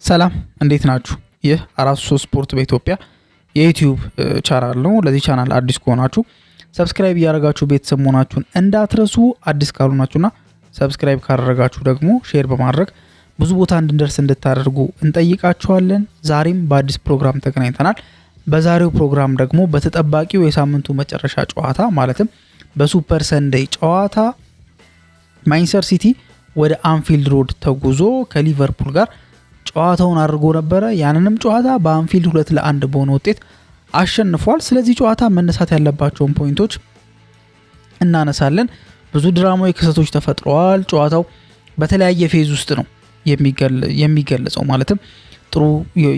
ሰላም እንዴት ናችሁ? ይህ 43 ስፖርት በኢትዮጵያ የዩቲዩብ ቻናል ነው። ለዚህ ቻናል አዲስ ከሆናችሁ ሰብስክራይብ ያደርጋችሁ ቤተሰብ መሆናችሁን እንዳትረሱ። አዲስ ካልሆናችሁና ሰብስክራይብ ካደረጋችሁ ደግሞ ሼር በማድረግ ብዙ ቦታ እንድንደርስ እንድታደርጉ እንጠይቃችኋለን። ዛሬም በአዲስ ፕሮግራም ተገናኝተናል። በዛሬው ፕሮግራም ደግሞ በተጠባቂው የሳምንቱ መጨረሻ ጨዋታ ማለትም በሱፐር ሰንዴይ ጨዋታ ማንቸስተር ሲቲ ወደ አንፊልድ ሮድ ተጉዞ ከሊቨርፑል ጋር ጨዋታውን አድርጎ ነበረ። ያንንም ጨዋታ በአንፊልድ 2-1 በሆነ ውጤት አሸንፏል። ስለዚህ ጨዋታ መነሳት ያለባቸውን ፖይንቶች እናነሳለን። ብዙ ድራማዊ ክስተቶች ተፈጥረዋል። ጨዋታው በተለያየ ፌዝ ውስጥ ነው የሚገለጸው። ማለትም ጥሩ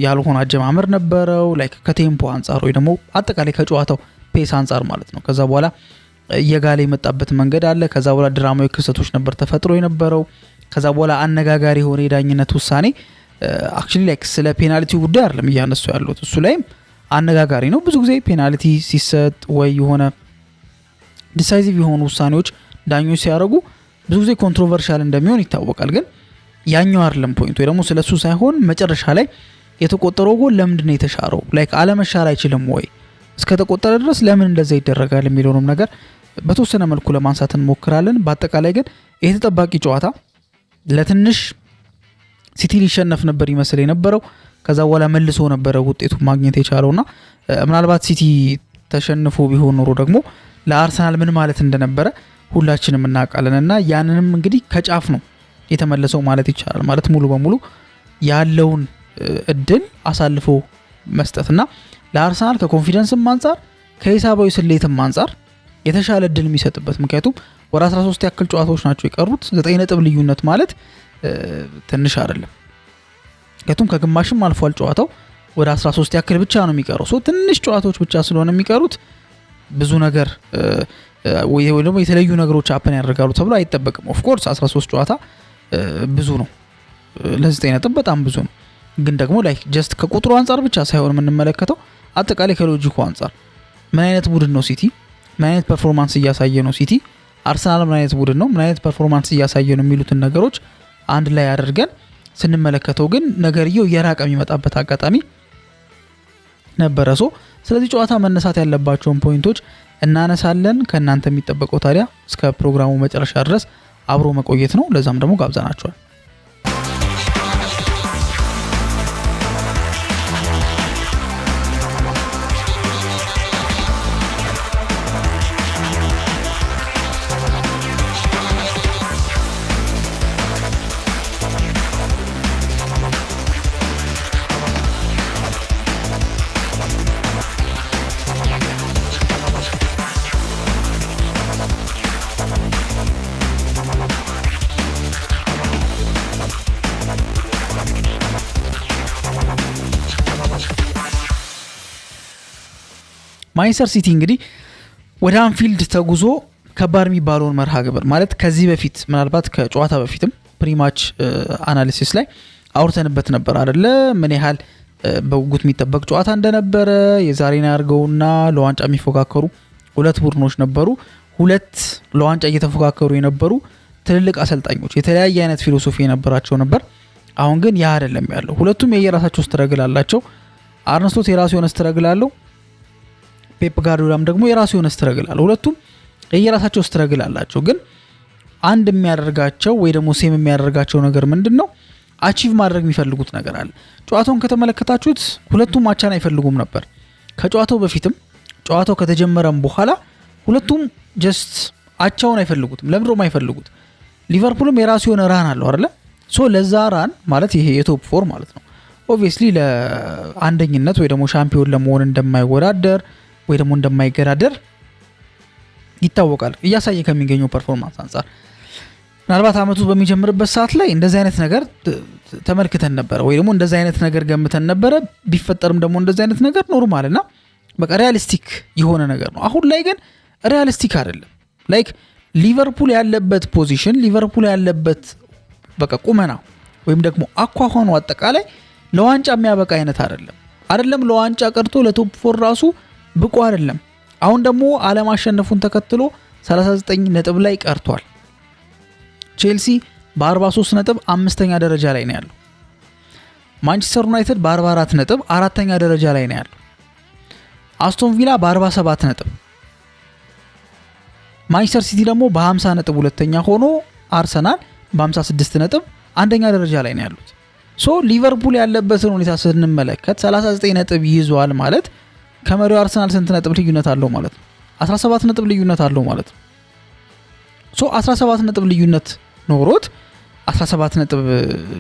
ያልሆነ አጀማመር ነበረው፣ ላይክ ከቴምፖ አንጻር ወይ ደግሞ አጠቃላይ ከጨዋታው ፔስ አንጻር ማለት ነው። ከዛ በኋላ እየጋለ የመጣበት መንገድ አለ። ከዛ በኋላ ድራማዊ ክስተቶች ነበር ተፈጥሮ የነበረው። ከዛ በኋላ አነጋጋሪ የሆነ የዳኝነት ውሳኔ አክቹሊ ላይክ ስለ ፔናልቲ ጉዳይ አይደለም እያነሱ ያሉት፣ እሱ ላይም አነጋጋሪ ነው። ብዙ ጊዜ ፔናልቲ ሲሰጥ ወይ የሆነ ዲሳይሲቭ የሆኑ ውሳኔዎች ዳኞች ሲያደርጉ ብዙ ጊዜ ኮንትሮቨርሻል እንደሚሆን ይታወቃል። ግን ያኛው አይደለም ፖይንት፣ ወይ ደግሞ ስለሱ ሳይሆን መጨረሻ ላይ የተቆጠረው ጎል ለምንድን ነው የተሻረው? ላይክ አለመሻር አይችልም ወይ? እስከተቆጠረ ድረስ ለምን እንደዛ ይደረጋል የሚለውንም ነገር በተወሰነ መልኩ ለማንሳት እንሞክራለን። በአጠቃላይ ግን ይሄ ተጠባቂ ጨዋታ ለትንሽ ሲቲ ሊሸነፍ ነበር ይመስል የነበረው። ከዛ በኋላ መልሶ ነበረ ውጤቱ ማግኘት የቻለውና ምናልባት ሲቲ ተሸንፎ ቢሆን ኖሮ ደግሞ ለአርሰናል ምን ማለት እንደነበረ ሁላችንም እናውቃለንና ያንንም እንግዲህ ከጫፍ ነው የተመለሰው ማለት ይቻላል። ማለት ሙሉ በሙሉ ያለውን እድል አሳልፎ መስጠትና ለአርሰናል ከኮንፊደንስም አንጻር ከሂሳባዊ ስሌትም አንጻር የተሻለ እድል የሚሰጥበት፣ ምክንያቱም ወደ 13 ያክል ጨዋታዎች ናቸው የቀሩት። 9 ነጥብ ልዩነት ማለት ትንሽ አይደለም። ምክንያቱም ከግማሽም አልፏል ጨዋታው፣ ወደ 13 ያክል ብቻ ነው የሚቀረው። ትንሽ ጨዋታዎች ብቻ ስለሆነ የሚቀሩት ብዙ ነገር ወይ ደግሞ የተለዩ ነገሮች አፕን ያደርጋሉ ተብሎ አይጠበቅም። ኦፍ ኮርስ 13 ጨዋታ ብዙ ነው፣ ለ9 ነጥብ በጣም ብዙ ነው። ግን ደግሞ ላይክ ጀስት ከቁጥሩ አንጻር ብቻ ሳይሆን የምንመለከተው አጠቃላይ ከሎጂኩ አንጻር ምን አይነት ቡድን ነው ሲቲ፣ ምን አይነት ፐርፎርማንስ እያሳየ ነው ሲቲ፣ አርሰናል ምን አይነት ቡድን ነው፣ ምን አይነት ፐርፎርማንስ እያሳየ ነው የሚሉትን ነገሮች አንድ ላይ አድርገን ስንመለከተው ግን ነገርየው እየራቀ የሚመጣበት አጋጣሚ ነበረ። ስለዚህ ጨዋታ መነሳት ያለባቸውን ፖይንቶች እናነሳለን። ከእናንተ የሚጠበቀው ታዲያ እስከ ፕሮግራሙ መጨረሻ ድረስ አብሮ መቆየት ነው። ለዛም ደግሞ ጋብዘናቸዋል። ማንቸስተር ሲቲ እንግዲህ ወደ አንፊልድ ተጉዞ ከባድ የሚባለውን መርሃ ግብር ማለት ከዚህ በፊት ምናልባት ከጨዋታ በፊትም ፕሪማች አናሊሲስ ላይ አውርተንበት ነበር አይደለ? ምን ያህል በጉጉት የሚጠበቅ ጨዋታ እንደነበረ የዛሬን ያርገውና ለዋንጫ የሚፎካከሩ ሁለት ቡድኖች ነበሩ። ሁለት ለዋንጫ እየተፎካከሩ የነበሩ ትልልቅ አሰልጣኞች፣ የተለያየ አይነት ፊሎሶፊ የነበራቸው ነበር። አሁን ግን ያ አይደለም ያለው። ሁለቱም የየራሳቸው ስትረግል አላቸው። አርነ ስሎት የራሱ የሆነ ስትረግል አለው። ፔፕ ጋርዲዮላም ደግሞ የራሱ የሆነ ስትረግል አለው። ሁለቱም የየራሳቸው ስትረግል አላቸው። ግን አንድ የሚያደርጋቸው ወይ ደግሞ ሴም የሚያደርጋቸው ነገር ምንድነው? አቺቭ ማድረግ የሚፈልጉት ነገር አለ። ጨዋታውን ከተመለከታችሁት ሁለቱም አቻን አይፈልጉም ነበር። ከጨዋታው በፊትም ጨዋታው ከተጀመረም በኋላ ሁለቱም ጀስት አቻውን አይፈልጉትም። ለምንድነው አይፈልጉት? ሊቨርፑልም የራሱ የሆነ ራን አለው አይደለ? ለዛ ራን ማለት ይሄ የቶፕ 4 ማለት ነው። ኦብቪየስሊ ለአንደኝነት ወይ ደግሞ ሻምፒዮን ለመሆን እንደማይወዳደር ወይ ደግሞ እንደማይገዳደር ይታወቃል እያሳየ ከሚገኘው ፐርፎርማንስ አንጻር። ምናልባት አመቱ በሚጀምርበት ሰዓት ላይ እንደዚህ አይነት ነገር ተመልክተን ነበረ ወይ ደግሞ እንደዚህ አይነት ነገር ገምተን ነበረ። ቢፈጠርም ደግሞ እንደዚህ አይነት ነገር ኖርማልና በቃ ሪያሊስቲክ የሆነ ነገር ነው። አሁን ላይ ግን ሪያሊስቲክ አይደለም። ላይክ ሊቨርፑል ያለበት ፖዚሽን፣ ሊቨርፑል ያለበት በቃ ቁመና ወይም ደግሞ አኳኋኑ አጠቃላይ ለዋንጫ የሚያበቃ አይነት አይደለም። ለዋንጫ ቀርቶ ለቶፕ 4 ራሱ ብቁ አይደለም። አሁን ደግሞ አለማሸነፉን ተከትሎ 39 ነጥብ ላይ ቀርቷል። ቼልሲ በ43 ነጥብ 5ኛ ደረጃ ላይ ነው ያለው። ማንቸስተር ዩናይትድ በ44 ነጥብ አራተኛ ደረጃ ላይ ነው ያለው። አስቶን ቪላ በ47 ነጥብ፣ ማንቸስተር ሲቲ ደግሞ በ50 ነጥብ ሁለተኛ ሆኖ አርሰናል በ56 ነጥብ አንደኛ ደረጃ ላይ ነው ያሉት። ሶ ሊቨርፑል ያለበትን ሁኔታ ስንመለከት 39 ነጥብ ይዟል ማለት ከመሪው አርሰናል ስንት ነጥብ ልዩነት አለው ማለት ነው? 17 ነጥብ ልዩነት አለው ማለት ነው። ሶ 17 ነጥብ ልዩነት ኖሮት 17 ነጥብ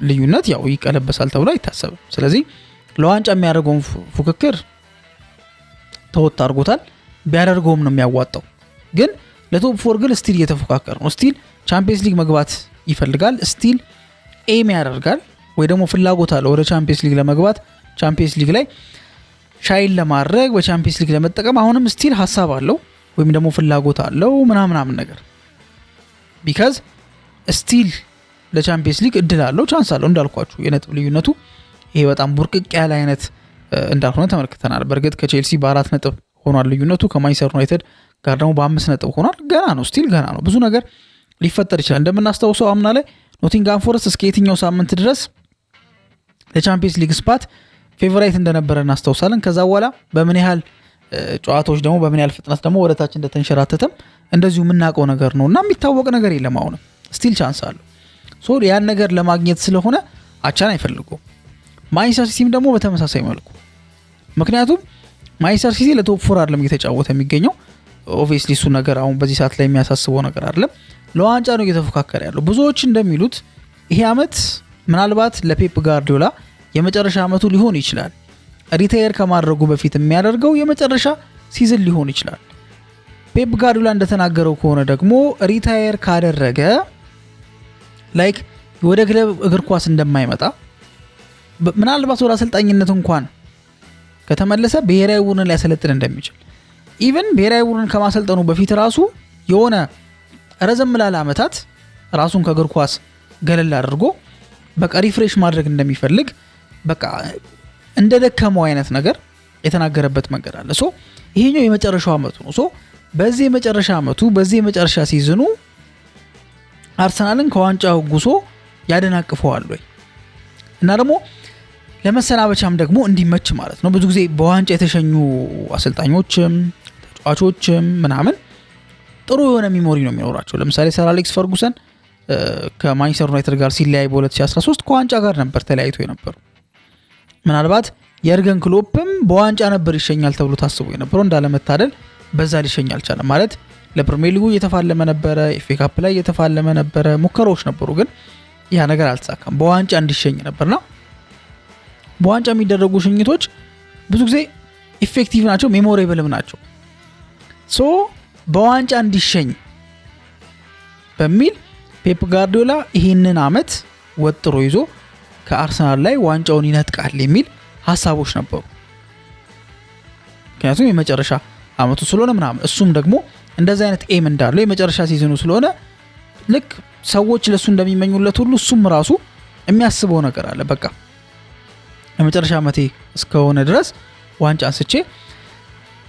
ልዩነት ያው ይቀለበሳል ተብሎ አይታሰብም። ስለዚህ ለዋንጫ የሚያደርገውን ፉክክር ተወጥ አድርጎታል። ቢያደርገውም ነው የሚያዋጣው። ግን ለቶፕ 4 ግን ስቲል እየተፎካከረ ነው። ስቲል ቻምፒየንስ ሊግ መግባት ይፈልጋል። ስቲል ኤም ያደርጋል ወይ ደግሞ ፍላጎት አለው ወደ ቻምፒየንስ ሊግ ለመግባት፣ ቻምፒየንስ ሊግ ላይ ሻይን ለማድረግ፣ በቻምፒየንስ ሊግ ለመጠቀም አሁንም ስቲል ሐሳብ አለው ወይም ደግሞ ፍላጎት አለው ምናምን ነገር ቢካዝ ስቲል ለቻምፒየንስ ሊግ እድል አለው፣ ቻንስ አለው። እንዳልኳችሁ የነጥብ ልዩነቱ ይሄ በጣም ቡርቅቅ ያለ አይነት እንዳልሆነ ተመልክተናል። በእርግጥ ከቼልሲ በ4 ነጥብ ሆኗል ልዩነቱ፣ ከማንቸስተር ዩናይትድ ጋር ደግሞ በ5 ነጥብ ሆኗል። ገና ነው፣ ስቲል ገና ነው። ብዙ ነገር ሊፈጠር ይችላል። እንደምናስታውሰው አምና ላይ ኖቲንግሃም ፎረስት እስከ የትኛው ሳምንት ድረስ ለቻምፒየንስ ሊግ ስፓት ፌቨራይት እንደነበረ እናስታውሳለን። ከዛ በኋላ በምን ያህል ጨዋታዎች ደግሞ በምን ያህል ፍጥነት ደግሞ ወደታች እንደተንሸራተተም እንደዚሁ የምናውቀው ነገር ነው እና የሚታወቅ ነገር የለም። አሁንም ስቲል ቻንስ አለው። ሶ ያን ነገር ለማግኘት ስለሆነ አቻን አይፈልጉም። ማንቸስተር ሲቲም ደግሞ በተመሳሳይ መልኩ፣ ምክንያቱም ማንቸስተር ሲቲ ለቶፕ 4 አይደለም እየተጫወተ የሚገኘው። ኦብቪየስሊ እሱ ነገር አሁን በዚህ ሰዓት ላይ የሚያሳስበው ነገር አይደለም። ለዋንጫ ነው እየተፎካከረ ያለው። ብዙዎች እንደሚሉት ይሄ አመት ምናልባት ለፔፕ ጋርዲዮላ የመጨረሻ አመቱ ሊሆን ይችላል። ሪታየር ከማድረጉ በፊት የሚያደርገው የመጨረሻ ሲዝን ሊሆን ይችላል። ፔፕ ጋርዲዮላ እንደተናገረው ከሆነ ደግሞ ሪታየር ካደረገ ላይክ ወደ ክለብ እግር ኳስ እንደማይመጣ፣ ምናልባት ወደ አሰልጣኝነት እንኳን ከተመለሰ ብሔራዊ ቡድን ሊያሰለጥን እንደሚችል፣ ኢቭን ብሔራዊ ቡድን ከማሰልጠኑ በፊት ራሱ የሆነ ረዘም ላለ አመታት ራሱን ከእግር ኳስ ገለል አድርጎ በቃ ሪፍሬሽ ማድረግ እንደሚፈልግ በቃ እንደደከመው አይነት ነገር የተናገረበት መንገድ አለ። ሶ ይሄኛው የመጨረሻው አመቱ ነው። ሶ በዚህ የመጨረሻ አመቱ በዚህ የመጨረሻ ሲዝኑ አርሰናልን ከዋንጫው ጉሶ ያደናቅፈዋል ወይ እና ደግሞ ለመሰናበቻም ደግሞ እንዲመች ማለት ነው። ብዙ ጊዜ በዋንጫ የተሸኙ አሰልጣኞችም ተጫዋቾችም ምናምን ጥሩ የሆነ ሚሞሪ ነው የሚኖራቸው። ለምሳሌ ሰር አሌክስ ፈርጉሰን ከማንቸስተር ዩናይትድ ጋር ሲለያይ በ2013 ከዋንጫ ጋር ነበር ተለያይቶ የነበረው። ምናልባት የርገን ክሎፕም በዋንጫ ነበር ይሸኛል ተብሎ ታስቦ የነበረው። እንዳለመታደል በዛ ሊሸኝ አልቻለም። ማለት ለፕሪሚየር ሊጉ እየተፋለመ ነበረ፣ ኤፍ ኤ ካፕ ላይ እየተፋለመ ነበረ፣ ሙከራዎች ነበሩ፣ ግን ያ ነገር አልተሳካም። በዋንጫ እንዲሸኝ ነበርና በዋንጫ የሚደረጉ ሽኝቶች ብዙ ጊዜ ኢፌክቲቭ ናቸው፣ ሜሞሬብልም ናቸው። ሶ በዋንጫ እንዲሸኝ በሚል ፔፕ ጋርዲዮላ ይህንን አመት ወጥሮ ይዞ ከአርሰናል ላይ ዋንጫውን ይነጥቃል የሚል ሀሳቦች ነበሩ። ምክንያቱም የመጨረሻ አመቱ ስለሆነ ምናምን፣ እሱም ደግሞ እንደዚህ አይነት ኤም እንዳለው የመጨረሻ ሲዝኑ ስለሆነ ልክ ሰዎች ለሱ እንደሚመኙለት ሁሉ እሱም ራሱ የሚያስበው ነገር አለ። በቃ የመጨረሻ አመቴ እስከሆነ ድረስ ዋንጫ አንስቼ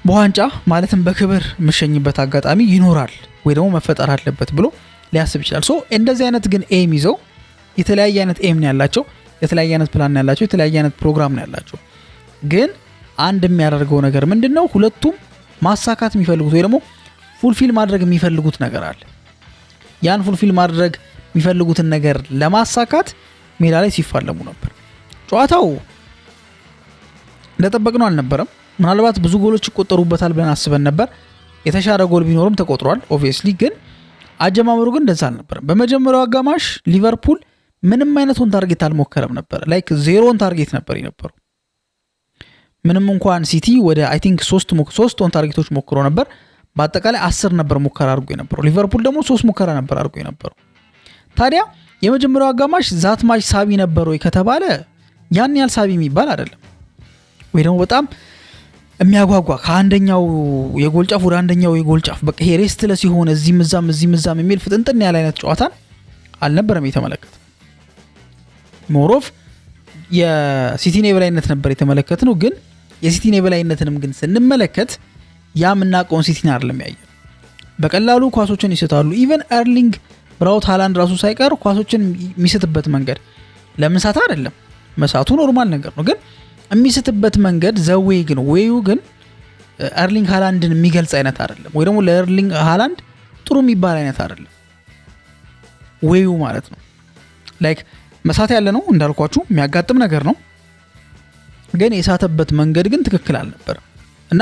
በዋንጫ ማለትም በክብር የምሸኝበት አጋጣሚ ይኖራል ወይ ደግሞ መፈጠር አለበት ብሎ ሊያስብ ይችላል። ሶ እንደዚህ አይነት ግን ኤም ይዘው የተለያየ አይነት ኤም ነው ያላቸው፣ የተለያየ አይነት ፕላን ነው ያላቸው፣ የተለያየ አይነት ፕሮግራም ነው ያላቸው። ግን አንድ የሚያደርገው ነገር ምንድነው? ሁለቱም ማሳካት የሚፈልጉት ወይ ደግሞ ፉልፊል ማድረግ የሚፈልጉት ነገር አለ። ያን ፉልፊል ማድረግ የሚፈልጉትን ነገር ለማሳካት ሜዳ ላይ ሲፋለሙ ነበር። ጨዋታው እንደጠበቅነው አልነበረም። ምናልባት ብዙ ጎሎች ይቆጠሩበታል ብለን አስበን ነበር። የተሻለ ጎል ቢኖርም ተቆጥሯል ኦብቪየስሊ። ግን አጀማመሩ ግን እንደዛ አልነበረም። በመጀመሪያው አጋማሽ ሊቨርፑል ምንም አይነት ኦን ታርጌት አልሞከረም ነበር። ላይክ ዜሮ ኦን ታርጌት ነበር የነበረው። ምንም እንኳን ሲቲ ወደ አይ ቲንክ 3 ኦን ታርጌቶች ሞክሮ ነበር። በአጠቃላይ 10 ነበር ሙከራ አድርጎ የነበረው። ሊቨርፑል ደግሞ 3 ሙከራ ነበር አድርጎ የነበረው። ታዲያ የመጀመሪያው አጋማሽ ዛትማች ሳቢ ነበር ወይ ከተባለ ያን ያህል ሳቢ የሚባል አይደለም። ወይ ደግሞ በጣም የሚያጓጓ ከአንደኛው የጎል ጫፍ ወደ አንደኛው የጎል ጫፍ በቃ ይሄ ሬስትለስ ሲሆን እዚህም እዛም የሚል ፍጥንጥን ያለ አይነት ጨዋታን አልነበረም የተመለከተ። ሞሮፍ የሲቲን የበላይነት ነበር የተመለከትነው። ግን የሲቲን የበላይነትንም ግን ስንመለከት ያ የምናውቀውን ሲቲን አይደለም ያየው። በቀላሉ ኳሶችን ይስታሉ። ኢቨን ኤርሊንግ ብራውት ሃላንድ ራሱ ሳይቀር ኳሶችን የሚስትበት መንገድ ለምን ሳታ አይደለም መሳቱ ኖርማል ነገር ነው። ግን የሚስትበት መንገድ ዘዌይ ግን ወዩ ግን ኤርሊንግ ሃላንድን የሚገልጽ አይነት አይደለም፣ ወይ ደግሞ ለኤርሊንግ ሃላንድ ጥሩ የሚባል አይነት አይደለም ወዩ ማለት ነው። ላይክ መሳት ያለ ነው እንዳልኳችሁ የሚያጋጥም ነገር ነው። ግን የሳተበት መንገድ ግን ትክክል አልነበረም እና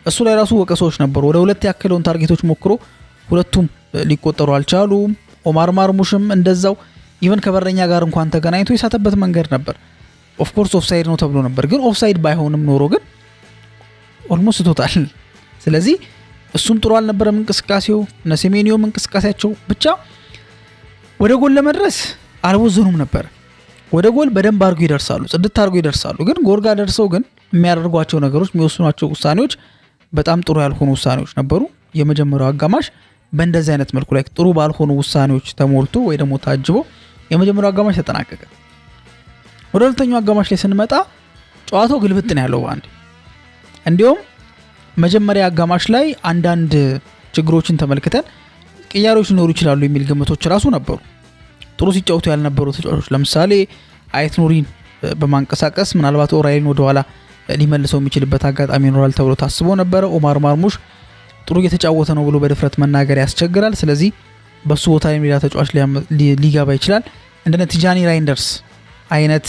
እሱ ላይ ራሱ ወቀሶች ነበሩ። ወደ 2 ያክለውን ታርጌቶች ሞክሮ ሁለቱም ሊቆጠሩ አልቻሉም። ኦማር ማርሙሽም እንደዛው ኢቨን ከበረኛ ጋር እንኳን ተገናኝቶ የሳተበት መንገድ ነበር። ኦፍ ኮርስ ኦፍሳይድ ነው ተብሎ ነበር፣ ግን ኦፍሳይድ ባይሆንም ኖሮ ግን ኦልሞስት ቶታል። ስለዚህ እሱም ጥሩ አልነበረም እንቅስቃሴው፣ ነሴሜኒዮም እንቅስቃሴያቸው ብቻ ወደ ጎል ለመድረስ አልወዘኑም ነበር። ወደ ጎል በደንብ አድርጎ ይደርሳሉ፣ ጽድት አድርጎ ይደርሳሉ። ግን ጎል ጋር ደርሰው ግን የሚያደርጓቸው ነገሮች፣ የሚወስኗቸው ውሳኔዎች በጣም ጥሩ ያልሆኑ ውሳኔዎች ነበሩ። የመጀመሪያው አጋማሽ በእንደዚህ አይነት መልኩ ላይ ጥሩ ባልሆኑ ውሳኔዎች ተሞልቶ ወይ ደግሞ ታጅቦ የመጀመሪያው አጋማሽ ተጠናቀቀ። ወደ ሁለተኛው አጋማሽ ላይ ስንመጣ ጨዋታው ግልብጥ ነው ያለው ባንድ። እንዲሁም መጀመሪያ አጋማሽ ላይ አንዳንድ ችግሮችን ተመልክተን ቅያሬዎች ሊኖሩ ይችላሉ የሚል ግምቶች ራሱ ነበሩ። ጥሩ ሲጫወቱ ያልነበሩ ተጫዋቾች ለምሳሌ አይት ኑሪን በማንቀሳቀስ ምናልባት ኦራይልን ወደኋላ ሊመልሰው የሚችልበት አጋጣሚ ይኖራል ተብሎ ታስቦ ነበረ። ኦማር ማርሙሽ ጥሩ እየተጫወተ ነው ብሎ በድፍረት መናገር ያስቸግራል። ስለዚህ በሱ ቦታ ሌላ ተጫዋች ሊገባ ይችላል። እንደነ ቲጃኒ ራይንደርስ አይነት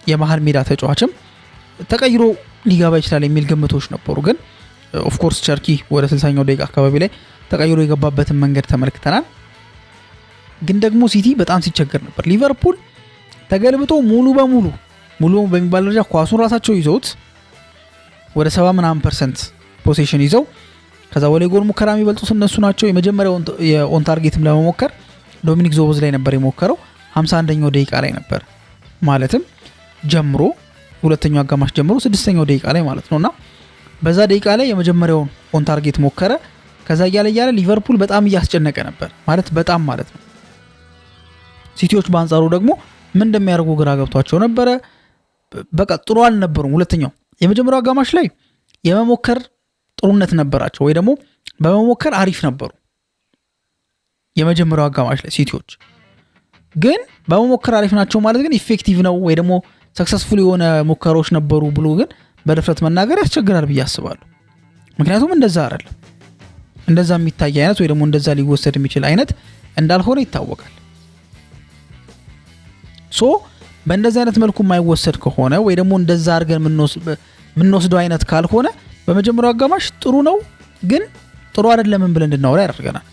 የመሃል ሜዳ ተጫዋችም ተቀይሮ ሊገባ ይችላል የሚል ግምቶች ነበሩ። ግን ኦፍ ኮርስ ቸርኪ ወደ 60ኛው ደቂቃ አካባቢ ላይ ተቀይሮ የገባበትን መንገድ ተመልክተናል። ግን ደግሞ ሲቲ በጣም ሲቸገር ነበር። ሊቨርፑል ተገልብጦ ሙሉ በሚባል ደረጃ ኳሱን ራሳቸው ይዘውት ወደ 70% ፖሴሽን ይዘው ከዛ ወለ ጎል ሙከራ የሚበልጡት እነሱ ናቸው። የመጀመሪያው የኦን ታርጌትም ለመሞከር ዶሚኒክ ዞቦዝ ላይ ነበር የሞከረው 51ኛው ደቂቃ ላይ ነበር ማለትም ጀምሮ ሁለተኛው አጋማሽ ጀምሮ 6ኛው ደቂቃ ላይ ማለት ነውና በዛ ደቂቃ ላይ የመጀመሪያውን ኦን ታርጌት ሞከረ። ከዛ እያለ ሊቨርፑል በጣም እያስጨነቀ ነበር በጣም ማለት ነው። ሲቲዎች በአንጻሩ ደግሞ ምን እንደሚያደርጉ ግራ ገብቷቸው ነበረ። በቃ ጥሩ አልነበሩም። ሁለተኛው የመጀመሪያው አጋማሽ ላይ የመሞከር ጥሩነት ነበራቸው ወይ ደግሞ በመሞከር አሪፍ ነበሩ የመጀመሪያው አጋማሽ ላይ ሲቲዎች። ግን በመሞከር አሪፍ ናቸው ማለት ግን ኢፌክቲቭ ነው ወይ ደግሞ ሰክሰስፉል የሆነ ሙከራዎች ነበሩ ብሎ ግን በድፍረት መናገር ያስቸግራል ብዬ አስባለሁ። ምክንያቱም እንደዛ አይደለም፣ እንደዛ የሚታይ አይነት ወይ ደግሞ እንደዛ ሊወሰድ የሚችል አይነት እንዳልሆነ ይታወቃል። ሶ በእንደዚህ አይነት መልኩ የማይወሰድ ከሆነ ወይ ደግሞ እንደዛ አድርገን የምንወስደው አይነት ካልሆነ በመጀመሪያው አጋማሽ ጥሩ ነው ግን ጥሩ አይደለም ብለን እንድናወራ ያደርገናል።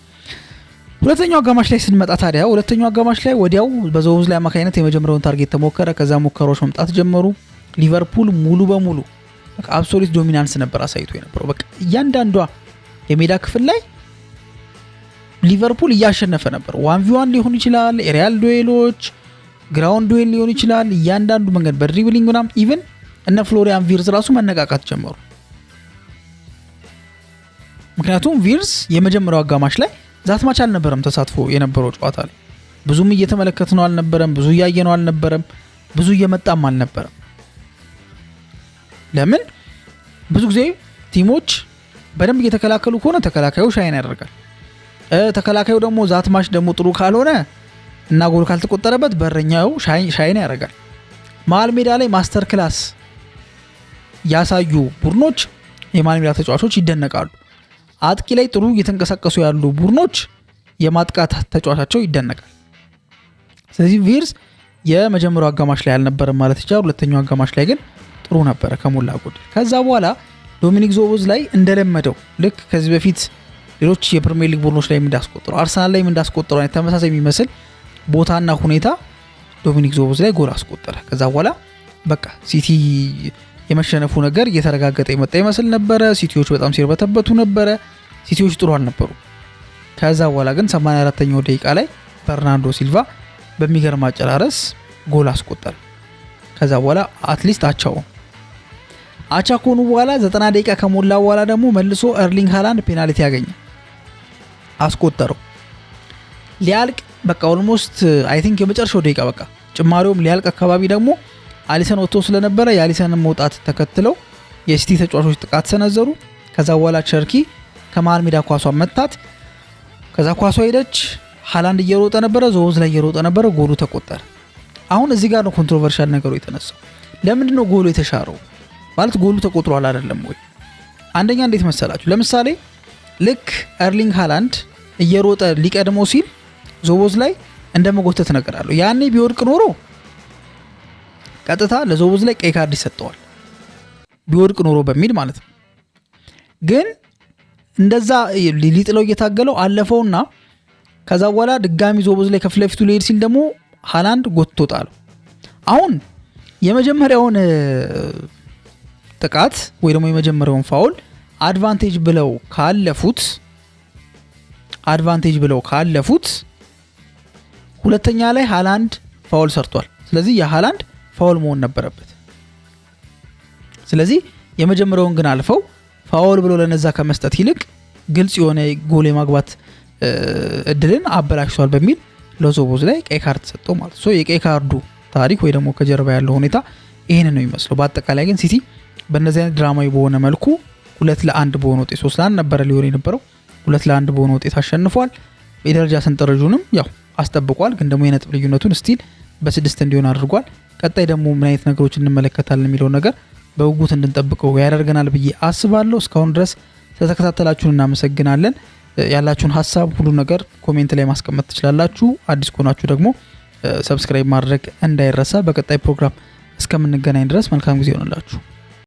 ሁለተኛው አጋማሽ ላይ ስንመጣ ታዲያ ሁለተኛው አጋማሽ ላይ ወዲያው በዞቦዝ ላይ አማካኝነት የመጀመሪያውን ታርጌት ተሞከረ። ከዛ ሙከራዎች መምጣት ጀመሩ። ሊቨርፑል ሙሉ በሙሉ በቃ አብሶሉት ዶሚናንስ ነበር አሳይቶ የነበረው። በቃ እያንዳንዷ የሜዳ ክፍል ላይ ሊቨርፑል እያሸነፈ ነበር። 1v1 ሊሆን ይችላል፣ ኤሪያል ዱዌሎች፣ ግራውንድ ዱዌል ሊሆን ይችላል። እያንዳንዱ መንገድ በድሪብሊንግ ምናምን ኢቭን እነ ፍሎሪያን ቪርዝ ራሱ መነቃቃት ጀመሩ። ምክንያቱም ቪርዝ የመጀመሪያው አጋማሽ ላይ ዛትማች አልነበረም ተሳትፎ የነበረው ጨዋታ ላይ ብዙም እየተመለከትነው አልነበረም፣ ብዙ እያየነው አልነበረም፣ ብዙ እየመጣም አልነበረም። ለምን ብዙ ጊዜ ቲሞች በደንብ እየተከላከሉ ከሆነ ተከላካዩ ሻይን ያደርጋል። ተከላካዩ ደግሞ ዛትማች ደግሞ ጥሩ ካልሆነ እና ጎል ካልተቆጠረበት በረኛው ሻይን ያደርጋል። መሃል ሜዳ ላይ ማስተር ክላስ ያሳዩ ቡድኖች የመሃል ሜዳ ተጫዋቾች ይደነቃሉ። አጥቂ ላይ ጥሩ እየተንቀሳቀሱ ያሉ ቡድኖች የማጥቃት ተጫዋቻቸው ይደነቃል። ስለዚህ ቪርዝ የመጀመሪያው አጋማሽ ላይ አልነበረም ማለት ይቻላል። ሁለተኛው አጋማሽ ላይ ግን ጥሩ ነበረ ከሞላ ጎደል። ከዛ በኋላ ዶሚኒክ ዞቦዝ ላይ እንደለመደው ልክ ከዚህ በፊት ሌሎች የፕሪሚየር ሊግ ቡድኖች ላይ እንዳስቆጠረው አርሰናል ላይ እንዳስቆጠረው አይነት ተመሳሳይ የሚመስል ቦታና ሁኔታ ዶሚኒክ ዞቦዝ ላይ ጎል አስቆጠረ። ከዛ በኋላ በቃ ሲቲ የመሸነፉ ነገር እየተረጋገጠ የመጣ ይመስል ነበረ። ሲቲዎች በጣም ሲርበተበቱ ነበረ። ሲቲዎች ጥሩ አልነበሩ። ከዛ በኋላ ግን 84ኛው ደቂቃ ላይ በርናርዶ ሲልቫ በሚገርም አጨራረስ ጎል አስቆጠረ። ከዛ በኋላ አትሊስት አቻ ከሆኑ በኋላ 90 ደቂቃ ከሞላ በኋላ ደግሞ መልሶ ኤርሊንግ ሃላንድ ፔናልቲ ያገኘ አስቆጠረው። ሊያልቅ በቃ ኦልሞስት አይ ቲንክ የመጨረሻው ደቂቃ በቃ ጭማሪውም ሊያልቅ አካባቢ ደግሞ አሊሰን ወጥቶ ስለነበረ የአሊሰንን መውጣት ተከትለው የሲቲ ተጫዋቾች ጥቃት ሰነዘሩ። ከዛ በኋላ ቸርኪ ከመሃል ሜዳ ኳሷን መታት። ከዛ ኳሷ ሄደች። ሃላንድ እየሮጠ ነበረ፣ ዞቦዝ ላይ እየሮጠ ነበረ፣ ጎሉ ተቆጠረ። አሁን እዚህ ጋር ነው ኮንትሮቨርሻል ነገሩ የተነሳው። ለምንድን ነው ጎሉ የተሻረው? ማለት ጎሉ ተቆጥሯል አይደለም ወይ? አንደኛ እንዴት መሰላችሁ? ለምሳሌ ልክ ኤርሊንግ ሃላንድ እየሮጠ ሊቀድመው ሲል ዞቦዝ ላይ እንደመጎተት ነገር አለው። ያኔ ቢወድቅ ኖሮ ቀጥታ ለዞቦዝ ላይ ቀይ ካርድ ይሰጠዋል፣ ቢወድቅ ኖሮ በሚል ማለት ነው። ግን እንደዛ ሊጥለው እየታገለው አለፈውና ከዛ በኋላ ድጋሚ ዞቦዝ ላይ ከፊት ለፊቱ ሊሄድ ሲል ደግሞ ሃላንድ ጎትቶ ጣለው። አሁን የመጀመሪያውን ጥቃት ወይ ደግሞ የመጀመሪያውን ፋውል አድቫንቴጅ ብለው ካለፉት ሁለተኛ ላይ ሃላንድ ፋውል ሰርቷል። ስለዚህ የሃላንድ ፋውል መሆን ነበረበት። ስለዚህ የመጀመሪያውን ግን አልፈው ፋውል ብሎ ለነዛ ከመስጠት ይልቅ ግልጽ የሆነ ጎል የማግባት እድልን አበላሽቷል በሚል ለዞቦዝ ላይ ቀይ ካርድ ተሰጠው ማለት ነው። የቀይ ካርዱ ታሪክ ወይ ደግሞ ከጀርባ ያለው ሁኔታ ይሄን ነው የሚመስለው። በአጠቃላይ ግን ሲቲ በእነዚህ አይነት ድራማዊ በሆነ መልኩ 2-1 በሆነ ውጤት 3-1 ነበር ሊሆን የነበረው 2-1 በሆነ ውጤት አሸንፏል። የደረጃ ሰንጠረዡንም ያው አስጠብቋል። ግን ደግሞ የነጥብ ልዩነቱን ስቲል በ6 እንዲሆን አድርጓል። ቀጣይ ደግሞ ምን አይነት ነገሮች እንመለከታለን የሚለው ነገር በውጉት እንድንጠብቀው ያደርገናል ብዬ አስባለሁ። እስካሁን ድረስ ስለተከታተላችሁን እናመሰግናለን። ያላችሁን ሀሳብ ሁሉ ነገር ኮሜንት ላይ ማስቀመጥ ትችላላችሁ። አዲስ ከሆናችሁ ደግሞ ሰብስክራይብ ማድረግ እንዳይረሳ። በቀጣይ ፕሮግራም እስከምንገናኝ ድረስ መልካም ጊዜ ይሆንላችሁ።